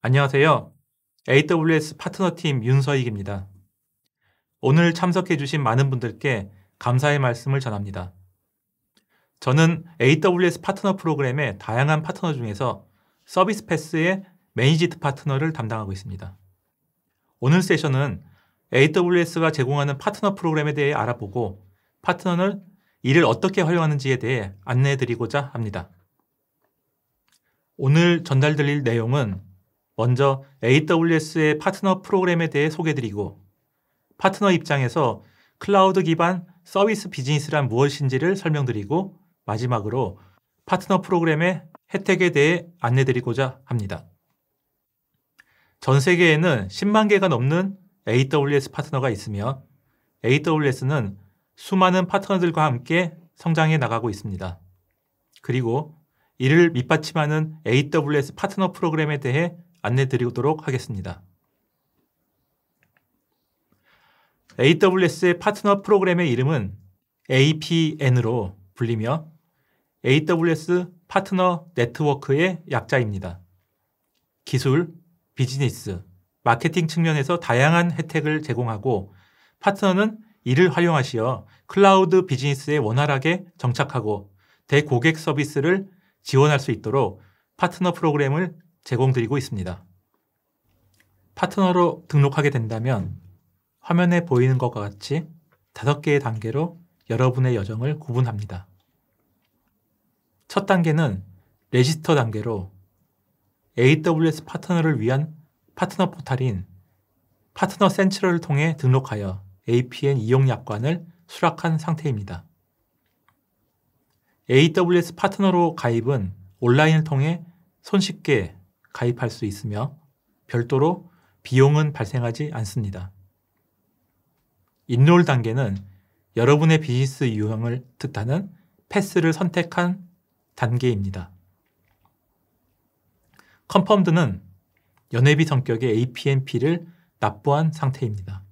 안녕하세요. AWS 파트너팀 윤서익입니다. 오늘 참석해주신 많은 분들께 감사의 말씀을 전합니다. 저는 AWS 파트너 프로그램의 다양한 파트너 중에서 서비스 패스의 매니지드 파트너를 담당하고 있습니다. 오늘 세션은 AWS가 제공하는 파트너 프로그램에 대해 알아보고 파트너는 이를 어떻게 활용하는지에 대해 안내해드리고자 합니다. 오늘 전달드릴 내용은 먼저 AWS의 파트너 프로그램에 대해 소개해드리고 파트너 입장에서 클라우드 기반 서비스 비즈니스란 무엇인지를 설명드리고 마지막으로 파트너 프로그램의 혜택에 대해 안내드리고자 합니다. 전 세계에는 10만 개가 넘는 AWS 파트너가 있으며 AWS는 수많은 파트너들과 함께 성장해 나가고 있습니다. 그리고 이를 밑받침하는 AWS 파트너 프로그램에 대해 안내드리도록 하겠습니다. AWS의 파트너 프로그램의 이름은 APN으로 불리며 AWS 파트너 네트워크의 약자입니다. 기술, 비즈니스, 마케팅 측면에서 다양한 혜택을 제공하고 파트너는 이를 활용하시어 클라우드 비즈니스에 원활하게 정착하고 대고객 서비스를 지원할 수 있도록 파트너 프로그램을 제공드리고 있습니다. 파트너로 등록하게 된다면 화면에 보이는 것과 같이 5개의 단계로 여러분의 여정을 구분합니다. 첫 단계는 레지스터 단계로 AWS 파트너를 위한 파트너 포탈인 파트너 센트럴을 통해 등록하여 APN 이용 약관을 수락한 상태입니다. AWS 파트너로 가입은 온라인을 통해 손쉽게 가입할 수 있으며 별도로 비용은 발생하지 않습니다. 인롤 단계는 여러분의 비즈니스 유형을 뜻하는 패스를 선택한 단계입니다. 컨펌드는 연회비 성격의 APNP를 납부한 상태입니다.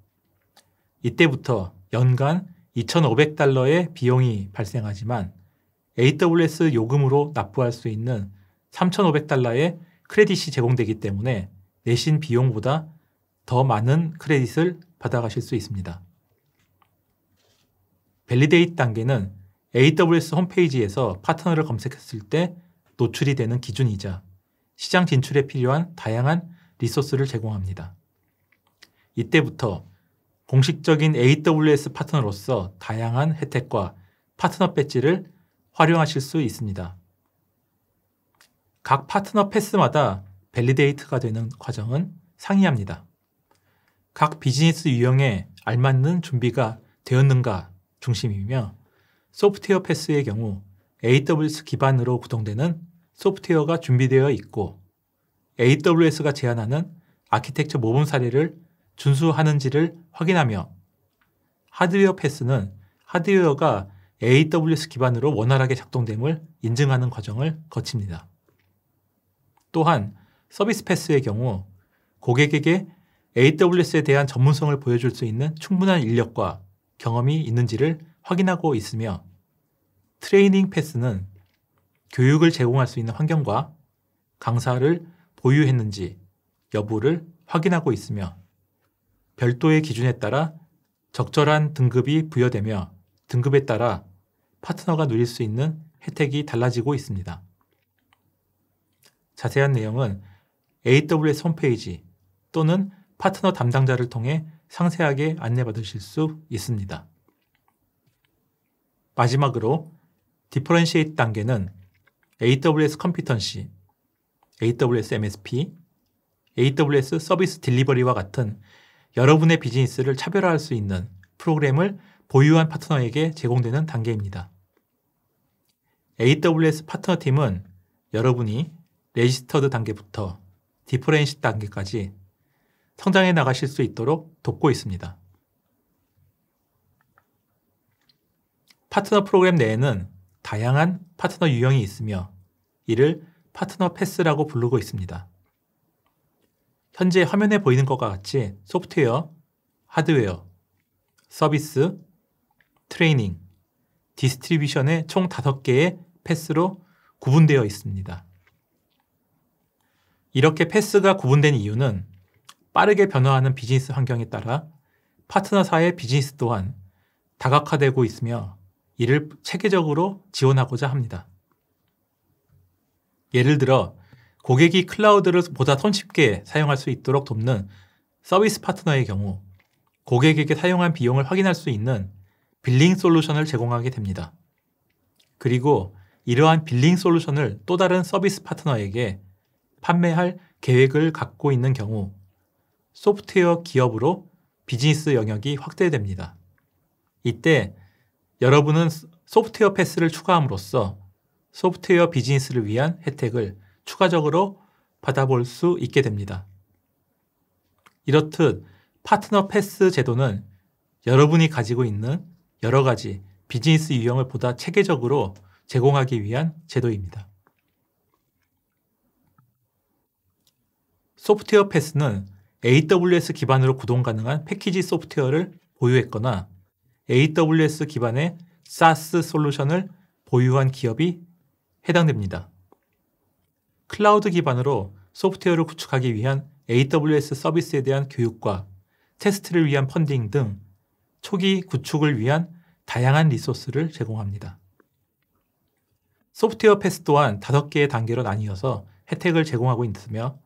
이때부터 연간 $2,500의 비용이 발생하지만 AWS 요금으로 납부할 수 있는 $3,500의 크레딧이 제공되기 때문에 내신 비용보다 더 많은 크레딧을 받아가실 수 있습니다. 밸리데이트 단계는 AWS 홈페이지에서 파트너를 검색했을 때 노출이 되는 기준이자 시장 진출에 필요한 다양한 리소스를 제공합니다. 이때부터 공식적인 AWS 파트너로서 다양한 혜택과 파트너 배지를 활용하실 수 있습니다. 각 파트너 패스마다 밸리데이트가 되는 과정은 상이합니다. 각 비즈니스 유형에 알맞는 준비가 되었는가 중심이며 소프트웨어 패스의 경우 AWS 기반으로 구동되는 소프트웨어가 준비되어 있고 AWS가 제안하는 아키텍처 모범 사례를 준수하는지를 확인하며 하드웨어 패스는 하드웨어가 AWS 기반으로 원활하게 작동됨을 인증하는 과정을 거칩니다. 또한 서비스 패스의 경우 고객에게 AWS에 대한 전문성을 보여줄 수 있는 충분한 인력과 경험이 있는지를 확인하고 있으며 트레이닝 패스는 교육을 제공할 수 있는 환경과 강사를 보유했는지 여부를 확인하고 있으며 별도의 기준에 따라 적절한 등급이 부여되며 등급에 따라 파트너가 누릴 수 있는 혜택이 달라지고 있습니다. 자세한 내용은 AWS 홈페이지 또는 파트너 담당자를 통해 상세하게 안내받으실 수 있습니다. 마지막으로 디퍼런시에이트 단계는 AWS 컴피턴시, AWS MSP, AWS 서비스 딜리버리와 같은 여러분의 비즈니스를 차별화할 수 있는 프로그램을 보유한 파트너에게 제공되는 단계입니다. AWS 파트너팀은 여러분이 레지스터드 단계부터 디퍼런시에이트 단계까지 성장해 나가실 수 있도록 돕고 있습니다. 파트너 프로그램 내에는 다양한 파트너 유형이 있으며 이를 파트너 패스라고 부르고 있습니다. 현재 화면에 보이는 것과 같이 소프트웨어, 하드웨어, 서비스, 트레이닝, 디스트리뷰션의 총 5개의 패스로 구분되어 있습니다. 이렇게 패스가 구분된 이유는 빠르게 변화하는 비즈니스 환경에 따라 파트너사의 비즈니스 또한 다각화되고 있으며 이를 체계적으로 지원하고자 합니다. 예를 들어 고객이 클라우드를 보다 손쉽게 사용할 수 있도록 돕는 서비스 파트너의 경우 고객에게 사용한 비용을 확인할 수 있는 빌링 솔루션을 제공하게 됩니다. 그리고 이러한 빌링 솔루션을 또 다른 서비스 파트너에게 판매할 계획을 갖고 있는 경우 소프트웨어 기업으로 비즈니스 영역이 확대됩니다. 이때 여러분은 소프트웨어 패스를 추가함으로써 소프트웨어 비즈니스를 위한 혜택을 추가적으로 받아볼 수 있게 됩니다. 이렇듯 파트너 패스 제도는 여러분이 가지고 있는 여러 가지 비즈니스 유형을 보다 체계적으로 제공하기 위한 제도입니다. 소프트웨어 패스는 AWS 기반으로 구동 가능한 패키지 소프트웨어를 보유했거나 AWS 기반의 SaaS 솔루션을 보유한 기업이 해당됩니다. 클라우드 기반으로 소프트웨어를 구축하기 위한 AWS 서비스에 대한 교육과 테스트를 위한 펀딩 등 초기 구축을 위한 다양한 리소스를 제공합니다. 소프트웨어 패스 또한 5개의 단계로 나뉘어서 혜택을 제공하고 있으며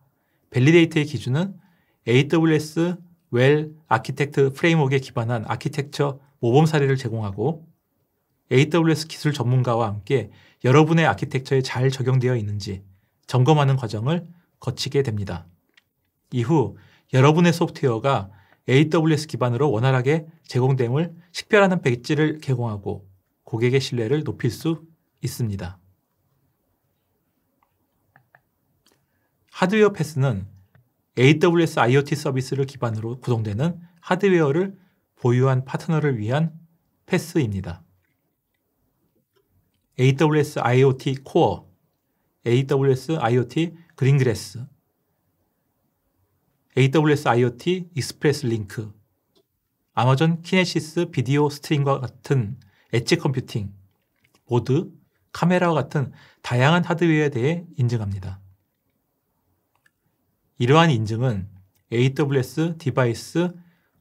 밸리데이트의 기준은 AWS 웰 아키텍트 프레임워크에 기반한 아키텍처 모범 사례를 제공하고 AWS 기술 전문가와 함께 여러분의 아키텍처에 잘 적용되어 있는지 점검하는 과정을 거치게 됩니다. 이후 여러분의 소프트웨어가 AWS 기반으로 원활하게 제공됨을 식별하는 배지를 제공하고 고객의 신뢰를 높일 수 있습니다. 하드웨어 패스는 AWS IoT 서비스를 기반으로 구동되는 하드웨어를 보유한 파트너를 위한 패스입니다. AWS IoT 코어, AWS IoT 그린그래스, AWS IoT 익스프레스 링크, 아마존 키네시스 비디오 스트림과 같은 엣지 컴퓨팅, 보드, 카메라와 같은 다양한 하드웨어에 대해 인증합니다. 이러한 인증은 AWS 디바이스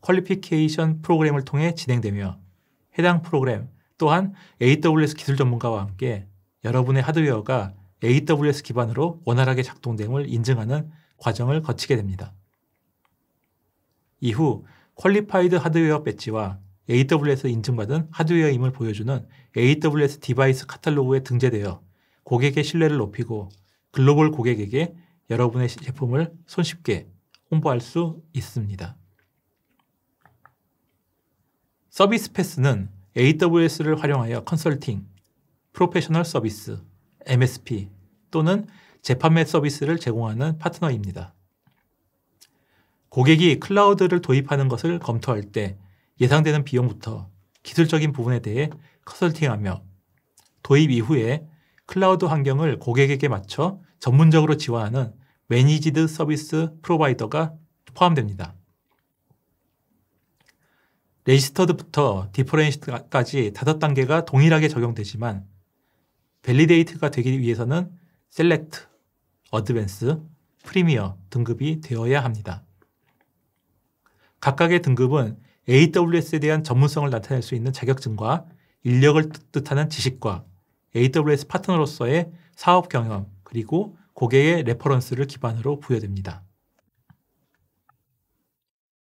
퀄리피케이션 프로그램을 통해 진행되며 해당 프로그램 또한 AWS 기술 전문가와 함께 여러분의 하드웨어가 AWS 기반으로 원활하게 작동됨을 인증하는 과정을 거치게 됩니다. 이후 퀄리파이드 하드웨어 배지와 AWS 인증받은 하드웨어임을 보여주는 AWS 디바이스 카탈로그에 등재되어 고객의 신뢰를 높이고 글로벌 고객에게 여러분의 제품을 손쉽게 홍보할 수 있습니다. 서비스 패스는 AWS를 활용하여 컨설팅, 프로페셔널 서비스, MSP 또는 재판매 서비스를 제공하는 파트너입니다. 고객이 클라우드를 도입하는 것을 검토할 때 예상되는 비용부터 기술적인 부분에 대해 컨설팅하며 도입 이후에 클라우드 환경을 고객에게 맞춰 전문적으로 지원하는 매니지드 서비스 프로바이더가 포함됩니다. 레지스터드부터 디퍼런시까지 5단계가 동일하게 적용되지만 밸리데이트가 되기 위해서는 셀렉트, 어드밴스, 프리미어 등급이 되어야 합니다. 각각의 등급은 AWS에 대한 전문성을 나타낼 수 있는 자격증과 인력을 뜻하는 지식과 AWS 파트너로서의 사업 경험 그리고 고객의 레퍼런스를 기반으로 부여됩니다.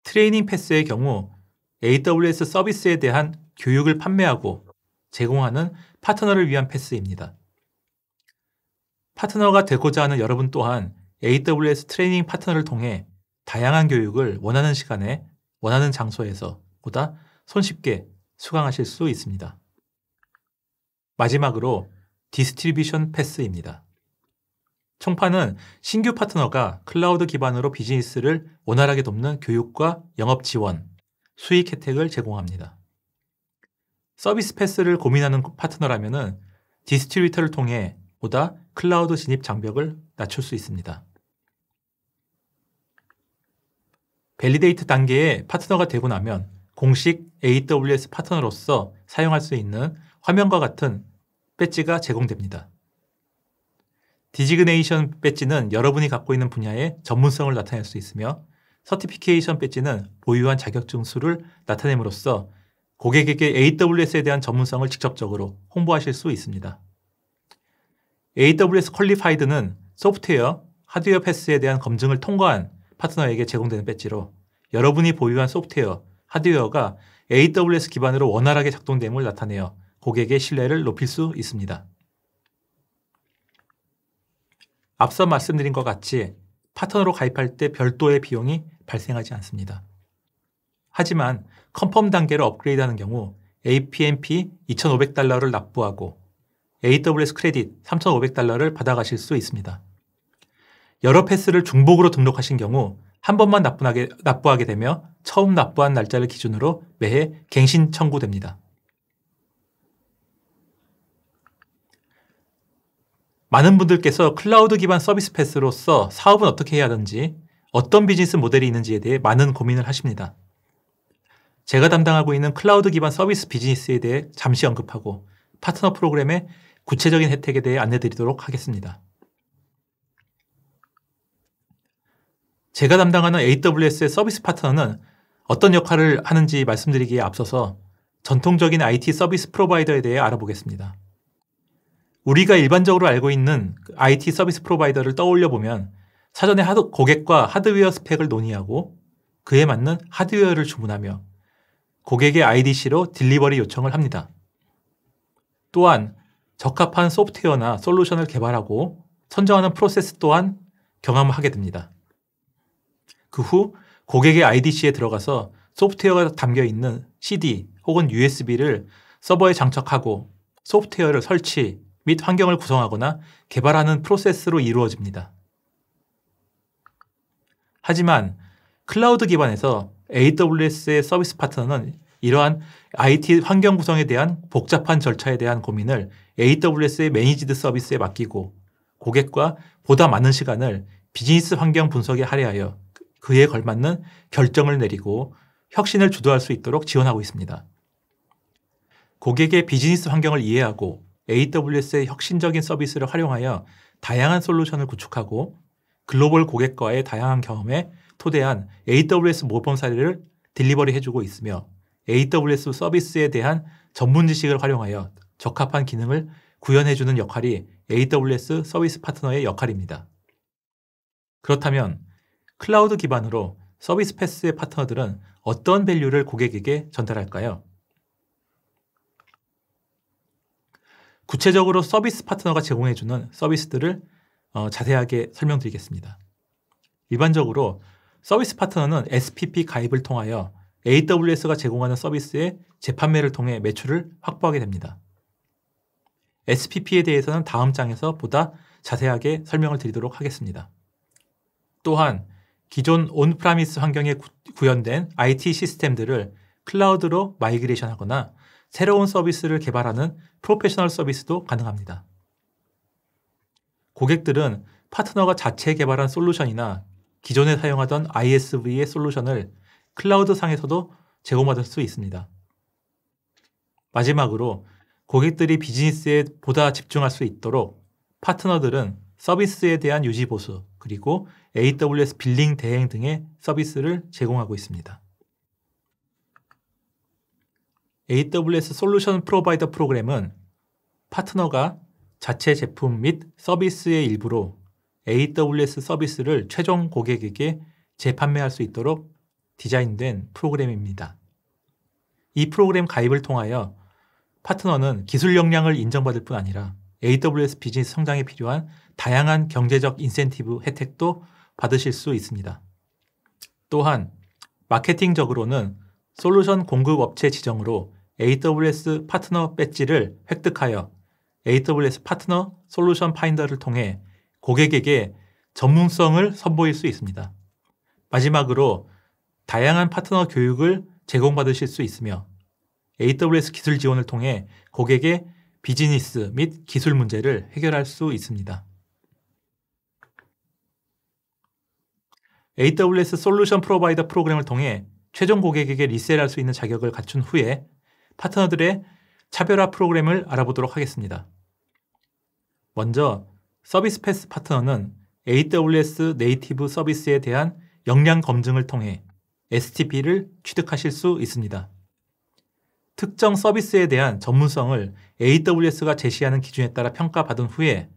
트레이닝 패스의 경우 AWS 서비스에 대한 교육을 판매하고 제공하는 파트너를 위한 패스입니다. 파트너가 되고자 하는 여러분 또한 AWS 트레이닝 파트너를 통해 다양한 교육을 원하는 시간에 원하는 장소에서 보다 손쉽게 수강하실 수 있습니다. 마지막으로 디스트리뷰션 패스입니다. 총판은 신규 파트너가 클라우드 기반으로 비즈니스를 원활하게 돕는 교육과 영업 지원, 수익 혜택을 제공합니다. 서비스 패스를 고민하는 파트너라면 디스트리뷰터를 통해 보다 클라우드 진입 장벽을 낮출 수 있습니다. 밸리데이트 단계의 파트너가 되고 나면 공식 AWS 파트너로서 사용할 수 있는 화면과 같은 배지가 제공됩니다. 디지그네이션 배지는 여러분이 갖고 있는 분야의 전문성을 나타낼 수 있으며 서티피케이션 배지는 보유한 자격증 수를 나타냄으로써 고객에게 AWS에 대한 전문성을 직접적으로 홍보하실 수 있습니다. AWS 퀄리파이드는 소프트웨어, 하드웨어 패스에 대한 검증을 통과한 파트너에게 제공되는 배지로 여러분이 보유한 소프트웨어, 하드웨어가 AWS 기반으로 원활하게 작동됨을 나타내어 고객의 신뢰를 높일 수 있습니다. 앞서 말씀드린 것 같이 파트너로 가입할 때 별도의 비용이 발생하지 않습니다. 하지만 컨펌 단계로 업그레이드하는 경우 APMP $2,500를 납부하고 AWS 크레딧 $3,500를 받아가실 수 있습니다. 여러 패스를 중복으로 등록하신 경우 한 번만 납부하게 되며 처음 납부한 날짜를 기준으로 매해 갱신 청구됩니다. 많은 분들께서 클라우드 기반 서비스 패스로서 사업은 어떻게 해야 하는지, 어떤 비즈니스 모델이 있는지에 대해 많은 고민을 하십니다. 제가 담당하고 있는 클라우드 기반 서비스 비즈니스에 대해 잠시 언급하고 파트너 프로그램의 구체적인 혜택에 대해 안내드리도록 하겠습니다. 제가 담당하는 AWS의 서비스 파트너는 어떤 역할을 하는지 말씀드리기에 앞서서 전통적인 IT 서비스 프로바이더에 대해 알아보겠습니다. 우리가 일반적으로 알고 있는 IT 서비스 프로바이더를 떠올려 보면 사전에 고객과 하드웨어 스펙을 논의하고 그에 맞는 하드웨어를 주문하며 고객의 IDC로 딜리버리 요청을 합니다. 또한 적합한 소프트웨어나 솔루션을 개발하고 선정하는 프로세스 또한 경험을 하게 됩니다. 그 후 고객의 IDC에 들어가서 소프트웨어가 담겨 있는 CD 혹은 USB를 서버에 장착하고 소프트웨어를 설치 및 환경을 구성하거나 개발하는 프로세스로 이루어집니다. 하지만 클라우드 기반에서 AWS의 서비스 파트너는 이러한 IT 환경 구성에 대한 복잡한 절차에 대한 고민을 AWS의 매니지드 서비스에 맡기고 고객과 보다 많은 시간을 비즈니스 환경 분석에 할애하여 그에 걸맞는 결정을 내리고 혁신을 주도할 수 있도록 지원하고 있습니다. 고객의 비즈니스 환경을 이해하고 AWS의 혁신적인 서비스를 활용하여 다양한 솔루션을 구축하고 글로벌 고객과의 다양한 경험에 토대한 AWS 모범 사례를 딜리버리 해주고 있으며 AWS 서비스에 대한 전문 지식을 활용하여 적합한 기능을 구현해주는 역할이 AWS 서비스 파트너의 역할입니다. 그렇다면 클라우드 기반으로 서비스 패스의 파트너들은 어떤 밸류를 고객에게 전달할까요? 구체적으로 서비스 파트너가 제공해주는 서비스들을 자세하게 설명드리겠습니다. 일반적으로 서비스 파트너는 SPP 가입을 통하여 AWS가 제공하는 서비스의 재판매를 통해 매출을 확보하게 됩니다. SPP에 대해서는 다음 장에서 보다 자세하게 설명을 드리도록 하겠습니다. 또한 기존 온프라미스 환경에 구현된 IT 시스템들을 클라우드로 마이그레이션하거나 새로운 서비스를 개발하는 프로페셔널 서비스도 가능합니다. 고객들은 파트너가 자체 개발한 솔루션이나 기존에 사용하던 ISV의 솔루션을 클라우드 상에서도 제공받을 수 있습니다. 마지막으로 고객들이 비즈니스에 보다 집중할 수 있도록 파트너들은 서비스에 대한 유지 보수 그리고 AWS 빌링 대행 등의 서비스를 제공하고 있습니다. AWS 솔루션 프로바이더 프로그램은 파트너가 자체 제품 및 서비스의 일부로 AWS 서비스를 최종 고객에게 재판매할 수 있도록 디자인된 프로그램입니다. 이 프로그램 가입을 통하여 파트너는 기술 역량을 인정받을 뿐 아니라 AWS 비즈니스 성장에 필요한 다양한 경제적 인센티브 혜택도 받으실 수 있습니다. 또한 마케팅적으로는 솔루션 공급 업체 지정으로 AWS 파트너 배지를 획득하여 AWS 파트너 솔루션 파인더를 통해 고객에게 전문성을 선보일 수 있습니다. 마지막으로 다양한 파트너 교육을 제공받으실 수 있으며 AWS 기술 지원을 통해 고객의 비즈니스 및 기술 문제를 해결할 수 있습니다. AWS 솔루션 프로바이더 프로그램을 통해 최종 고객에게 리셀할 수 있는 자격을 갖춘 후에 파트너들의 차별화 프로그램을 알아보도록 하겠습니다. 먼저 서비스 패스 파트너는 AWS 네이티브 서비스에 대한 역량 검증을 통해 STP를 취득하실 수 있습니다. 특정 서비스에 대한 전문성을 AWS가 제시하는 기준에 따라 평가받은 후에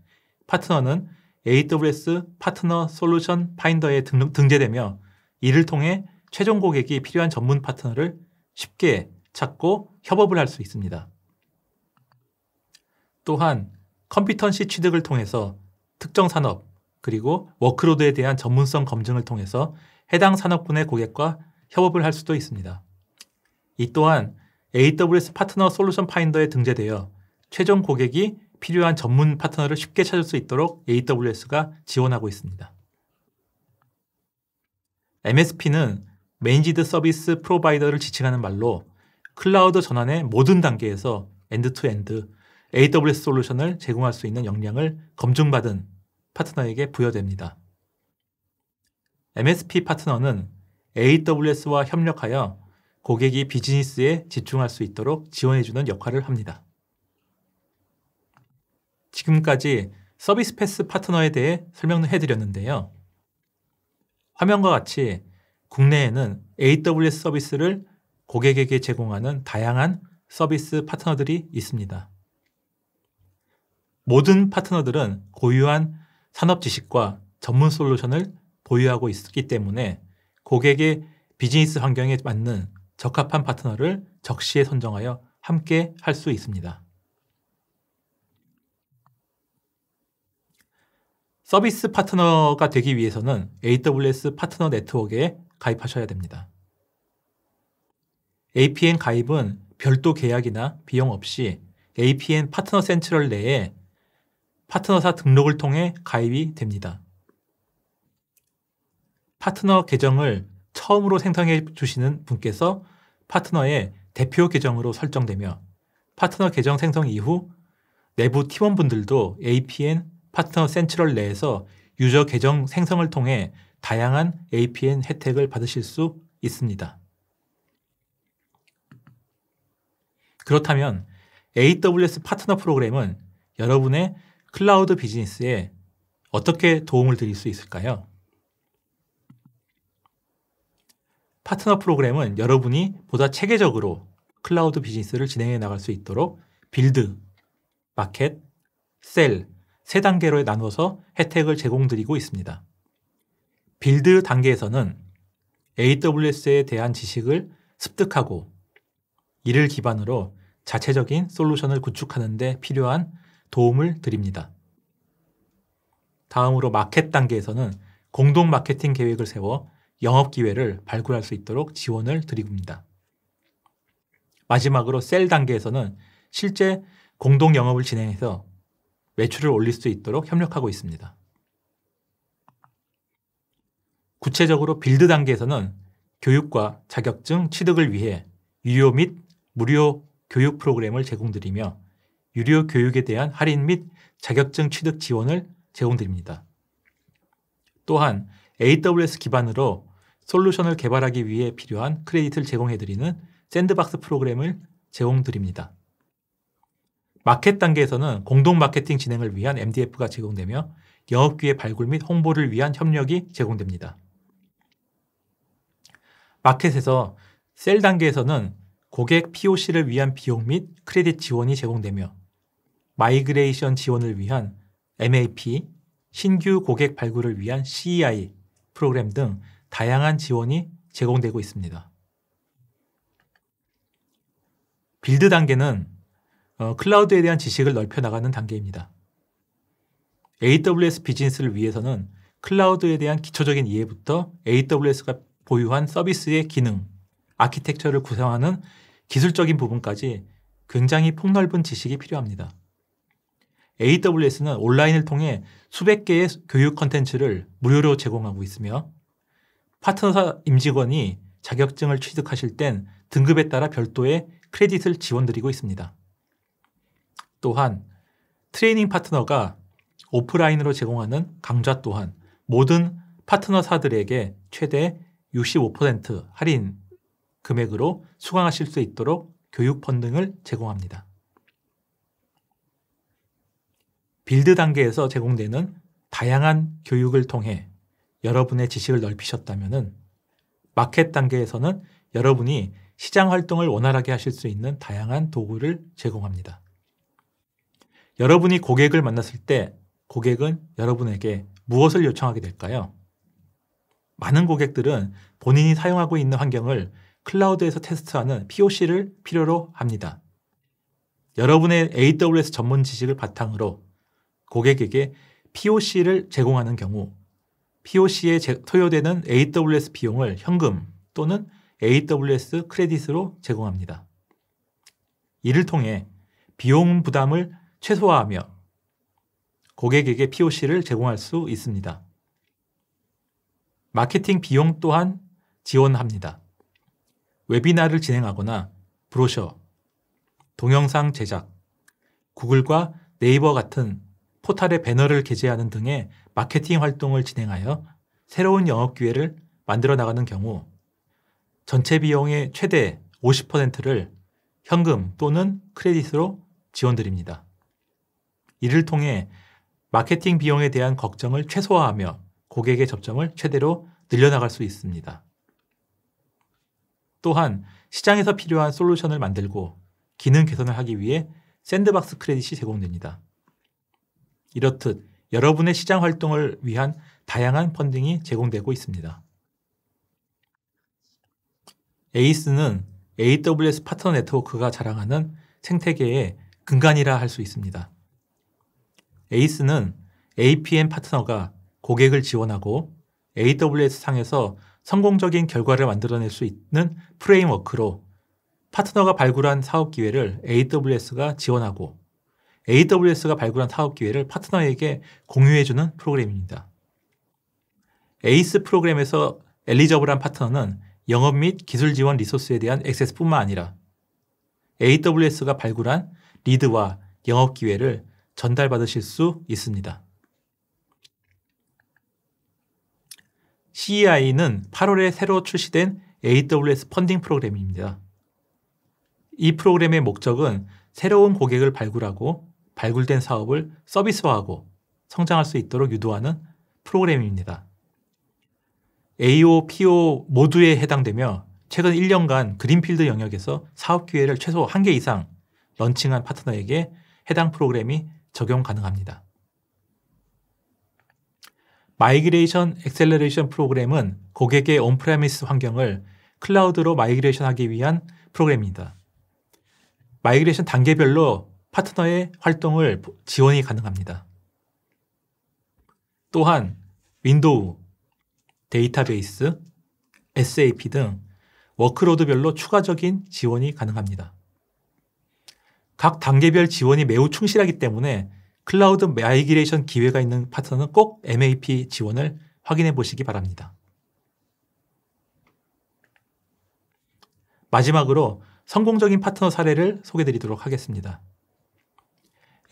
파트너는 AWS 파트너 솔루션 파인더에 등재되며 이를 통해 최종 고객이 필요한 전문 파트너를 쉽게 찾고 협업을 할 수 있습니다. 또한 컴피턴시 취득을 통해서 특정 산업 그리고 워크로드에 대한 전문성 검증을 통해서 해당 산업군의 고객과 협업을 할 수도 있습니다. 이 또한 AWS 파트너 솔루션 파인더에 등재되어 최종 고객이 필요한 전문 파트너를 쉽게 찾을 수 있도록 AWS가 지원하고 있습니다. MSP는 매니지드 서비스 프로바이더를 지칭하는 말로 클라우드 전환의 모든 단계에서 엔드-투-엔드 AWS 솔루션을 제공할 수 있는 역량을 검증받은 파트너에게 부여됩니다. MSP 파트너는 AWS와 협력하여 고객이 비즈니스에 집중할 수 있도록 지원해주는 역할을 합니다. 지금까지 서비스 패스 파트너에 대해 설명해드렸는데요. 화면과 같이 국내에는 AWS 서비스를 고객에게 제공하는 다양한 서비스 파트너들이 있습니다. 모든 파트너들은 고유한 산업 지식과 전문 솔루션을 보유하고 있기 때문에 고객의 비즈니스 환경에 맞는 적합한 파트너를 적시에 선정하여 함께 할 수 있습니다. 서비스 파트너가 되기 위해서는 AWS 파트너 네트워크에 가입하셔야 됩니다. APN 가입은 별도 계약이나 비용 없이 APN 파트너 센트럴 내에 파트너사 등록을 통해 가입이 됩니다. 파트너 계정을 처음으로 생성해 주시는 분께서 파트너의 대표 계정으로 설정되며 파트너 계정 생성 이후 내부 팀원분들도 APN 파트너 센트럴 내에서 유저 계정 생성을 통해 다양한 APN 혜택을 받으실 수 있습니다. 그렇다면 AWS 파트너 프로그램은 여러분의 클라우드 비즈니스에 어떻게 도움을 드릴 수 있을까요? 파트너 프로그램은 여러분이 보다 체계적으로 클라우드 비즈니스를 진행해 나갈 수 있도록 빌드, 마켓, 셀, 세 단계로 나누어서 혜택을 제공드리고 있습니다. 빌드 단계에서는 AWS에 대한 지식을 습득하고 이를 기반으로 자체적인 솔루션을 구축하는 데 필요한 도움을 드립니다. 다음으로 마켓 단계에서는 공동 마케팅 계획을 세워 영업 기회를 발굴할 수 있도록 지원을 드립니다. 마지막으로 셀 단계에서는 실제 공동 영업을 진행해서 매출을 올릴 수 있도록 협력하고 있습니다. 구체적으로 빌드 단계에서는 교육과 자격증 취득을 위해 유료 및 무료 교육 프로그램을 제공드리며 유료 교육에 대한 할인 및 자격증 취득 지원을 제공드립니다. 또한 AWS 기반으로 솔루션을 개발하기 위해 필요한 크레딧을 제공해드리는 샌드박스 프로그램을 제공드립니다. 마켓 단계에서는 공동 마케팅 진행을 위한 MDF가 제공되며 영업기회 발굴 및 홍보를 위한 협력이 제공됩니다. 마켓에서 셀 단계에서는 고객 POC를 위한 비용 및 크레딧 지원이 제공되며 마이그레이션 지원을 위한 MAP, 신규 고객 발굴을 위한 CEI 프로그램 등 다양한 지원이 제공되고 있습니다. 빌드 단계는 클라우드에 대한 지식을 넓혀 나가는 단계입니다. AWS 비즈니스를 위해서는 클라우드에 대한 기초적인 이해부터 AWS가 보유한 서비스의 기능, 아키텍처를 구성하는 기술적인 부분까지 굉장히 폭넓은 지식이 필요합니다. AWS는 온라인을 통해 수백 개의 교육 콘텐츠를 무료로 제공하고 있으며 파트너사 임직원이 자격증을 취득하실 땐 등급에 따라 별도의 크레딧을 지원드리고 있습니다. 또한 트레이닝 파트너가 오프라인으로 제공하는 강좌 또한 모든 파트너사들에게 최대 65% 할인 금액으로 수강하실 수 있도록 교육 펀딩을 제공합니다. 빌드 단계에서 제공되는 다양한 교육을 통해 여러분의 지식을 넓히셨다면 마켓 단계에서는 여러분이 시장 활동을 원활하게 하실 수 있는 다양한 도구를 제공합니다. 여러분이 고객을 만났을 때 고객은 여러분에게 무엇을 요청하게 될까요? 많은 고객들은 본인이 사용하고 있는 환경을 클라우드에서 테스트하는 POC를 필요로 합니다. 여러분의 AWS 전문 지식을 바탕으로 고객에게 POC를 제공하는 경우 POC에 소요되는 AWS 비용을 현금 또는 AWS 크레딧으로 제공합니다. 이를 통해 비용 부담을 최소화하며 고객에게 POC를 제공할 수 있습니다. 마케팅 비용 또한 지원합니다. 웨비나를 진행하거나 브로셔, 동영상 제작, 구글과 네이버 같은 포털에 배너를 게재하는 등의 마케팅 활동을 진행하여 새로운 영업 기회를 만들어 나가는 경우 전체 비용의 최대 50%를 현금 또는 크레딧으로 지원드립니다. 이를 통해 마케팅 비용에 대한 걱정을 최소화하며 고객의 접점을 최대로 늘려나갈 수 있습니다. 또한 시장에서 필요한 솔루션을 만들고 기능 개선을 하기 위해 샌드박스 크레딧이 제공됩니다. 이렇듯 여러분의 시장 활동을 위한 다양한 펀딩이 제공되고 있습니다. 에이스는 AWS 파트너 네트워크가 자랑하는 생태계의 근간이라 할 수 있습니다. 에이스는 APM 파트너가 고객을 지원하고 AWS 상에서 성공적인 결과를 만들어낼 수 있는 프레임워크로 파트너가 발굴한 사업 기회를 AWS가 지원하고 AWS가 발굴한 사업 기회를 파트너에게 공유해주는 프로그램입니다. 에이스 프로그램에서 엘리저블한 파트너는 영업 및 기술 지원 리소스에 대한 액세스뿐만 아니라 AWS가 발굴한 리드와 영업 기회를 전달받으실 수 있습니다. CEI는 8월에 새로 출시된 AWS 펀딩 프로그램입니다. 이 프로그램의 목적은 새로운 고객을 발굴하고 발굴된 사업을 서비스화하고 성장할 수 있도록 유도하는 프로그램입니다. AO, PO 모두에 해당되며 최근 1년간 그린필드 영역에서 사업 기회를 최소 1개 이상 런칭한 파트너에게 해당 프로그램이 적용 가능합니다. 마이그레이션 엑셀러레이션 프로그램은 고객의 온프레미스 환경을 클라우드로 마이그레이션하기 위한 프로그램입니다. 마이그레이션 단계별로 파트너의 활동을 지원이 가능합니다. 또한 윈도우, 데이터베이스, SAP 등 워크로드별로 추가적인 지원이 가능합니다. 각 단계별 지원이 매우 충실하기 때문에 클라우드 마이그레이션 기회가 있는 파트너는 꼭 MAP 지원을 확인해 보시기 바랍니다. 마지막으로 성공적인 파트너 사례를 소개해 드리도록 하겠습니다.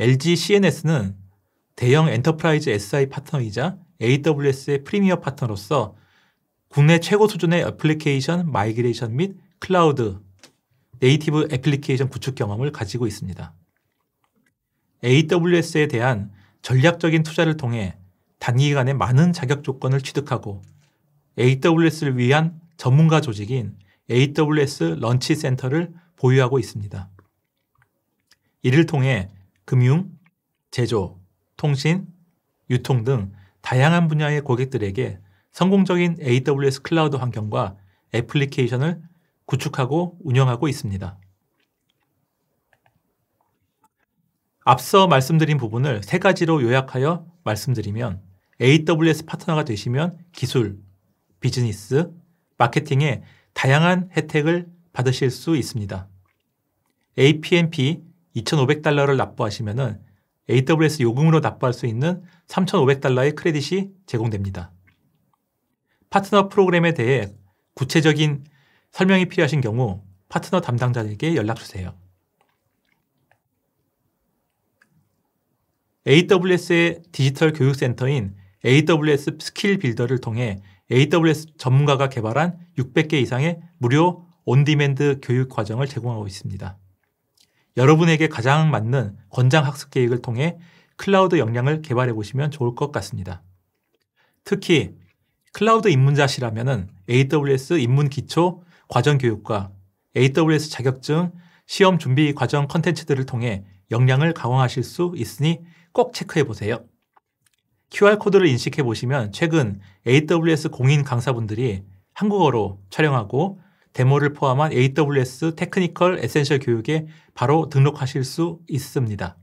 LG CNS는 대형 엔터프라이즈 SI 파트너이자 AWS의 프리미어 파트너로서 국내 최고 수준의 애플리케이션 마이그레이션 및 클라우드 네이티브 애플리케이션 구축 경험을 가지고 있습니다. AWS에 대한 전략적인 투자를 통해 단기간에 많은 자격 조건을 취득하고 AWS를 위한 전문가 조직인 AWS 런치 센터를 보유하고 있습니다. 이를 통해 금융, 제조, 통신, 유통 등 다양한 분야의 고객들에게 성공적인 AWS 클라우드 환경과 애플리케이션을 구축하고 운영하고 있습니다. 앞서 말씀드린 부분을 3가지로 요약하여 말씀드리면 AWS 파트너가 되시면 기술, 비즈니스, 마케팅에 다양한 혜택을 받으실 수 있습니다. APMP $2,500를 납부하시면 AWS 요금으로 납부할 수 있는 $3,500의 크레딧이 제공됩니다. 파트너 프로그램에 대해 구체적인 설명이 필요하신 경우 파트너 담당자에게 연락주세요. AWS의 디지털 교육센터인 AWS 스킬 빌더를 통해 AWS 전문가가 개발한 600개 이상의 무료 온디맨드 교육 과정을 제공하고 있습니다. 여러분에게 가장 맞는 권장 학습 계획을 통해 클라우드 역량을 개발해 보시면 좋을 것 같습니다. 특히 클라우드 입문자시라면 AWS 입문 기초 과정 교육과 AWS 자격증 시험 준비 과정 컨텐츠들을 통해 역량을 강화하실 수 있으니 꼭 체크해 보세요. QR코드를 인식해 보시면 최근 AWS 공인 강사분들이 한국어로 촬영하고 데모를 포함한 AWS 테크니컬 에센셜 교육에 바로 등록하실 수 있습니다.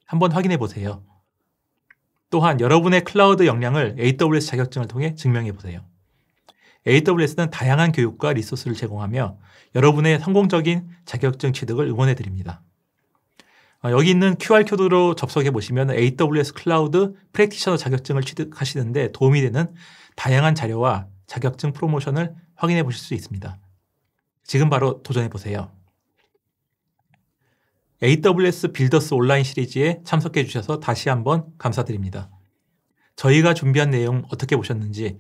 한번 확인해 보세요. 또한 여러분의 클라우드 역량을 AWS 자격증을 통해 증명해 보세요. AWS는 다양한 교육과 리소스를 제공하며 여러분의 성공적인 자격증 취득을 응원해 드립니다. 여기 있는 QR코드로 접속해 보시면 AWS 클라우드 프랙티셔너 자격증을 취득하시는데 도움이 되는 다양한 자료와 자격증 프로모션을 확인해 보실 수 있습니다. 지금 바로 도전해 보세요. AWS 빌더스 온라인 시리즈에 참석해 주셔서 다시 한번 감사드립니다. 저희가 준비한 내용 어떻게 보셨는지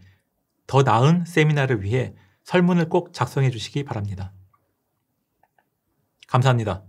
더 나은 세미나를 위해 설문을 꼭 작성해 주시기 바랍니다. 감사합니다.